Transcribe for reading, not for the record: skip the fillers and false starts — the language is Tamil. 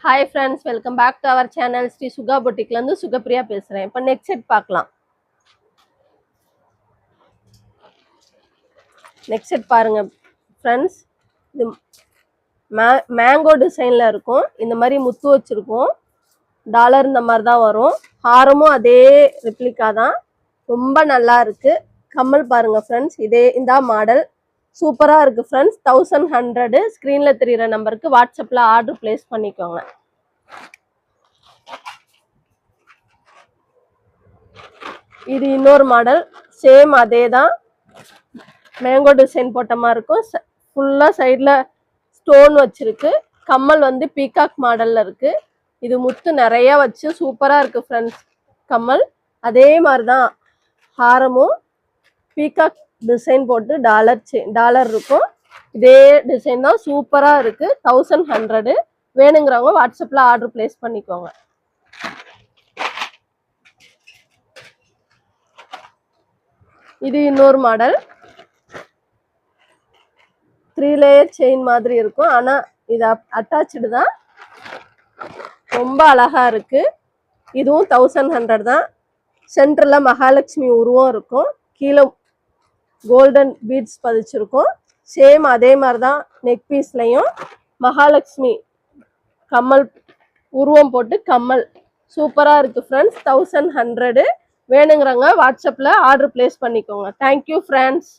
Hi friends, welcome back to our channel Sri Suga Boutique ல இருந்து சுகப்பிரியா பேசுறேன். இப்போ நெக்ஸ்ட் செட் பார்க்கலாம். நெக்ஸ்ட் செட் பாருங்க friends. இது மேங்கோ டிசைன்ல இருக்கும். இந்த மாதிரி முத்து வச்சிருக்கும். டாலர் இந்த மாதிரி தான் வரும். ஹாரமும் அதே ரெப்ளிகா தான். ரொம்ப நல்லா இருக்கு. கம்மல் பாருங்க friends. இதே இந்த மாடல் சூப்பரா இருக்கு friends. 1100 ஸ்கிரீன்ல தெரியுற நம்பருக்கு வாட்ஸ்அப்ல ஆர்டர் பிளேஸ் பண்ணிக்கோங்க. இது இன்னொரு மாடல் சேம் அதே தான் மேங்கோ டிசைன் போட்ட மாதிரி இருக்கும் ஃபுல்லாக சைடில் ஸ்டோன் வச்சிருக்கு கம்மல் வந்து பீகாக் மாடலில் இருக்கு இது முத்து நிறைய வச்சு சூப்பராக இருக்கு ஃப்ரெண்ட்ஸ் கம்மல் அதே மாதிரி தான் ஹாரமும் பீகாக் டிசைன் போட்டு டாலர் இருக்கும் இதே டிசைன் தான் சூப்பராக இருக்கு 1100 வேணுங்கிறவங்க வாட்ஸ்அப்பில் ஆர்டர் பிளேஸ் பண்ணிக்கோங்க இது இன்னொரு மாடல் 3 லேயர் செயின் மாதிரி இருக்கும் ஆனா இது அட்டாச்டு தான் ரொம்ப அழகா இருக்கு இதுவும் 1100 தான் சென்டர்ல மகாலட்சுமி உருவம் இருக்கும் கீழே கோல்டன் பீட்ஸ் பதிச்சிருக்கும் சேம் அதே மாதிரி தான் நெக் பீஸ்லயும் மகாலட்சுமி கம்மல் உருவம் போட்டு கம்மல் சூப்பரா இருக்கு ஃப்ரெண்ட்ஸ் 1100 வேணுங்கிறவங்க வாட்ஸ்அப்ல ஆர்டர் பிளேஸ் பண்ணிக்கோங்க தேங்க்யூ ஃப்ரெண்ட்ஸ்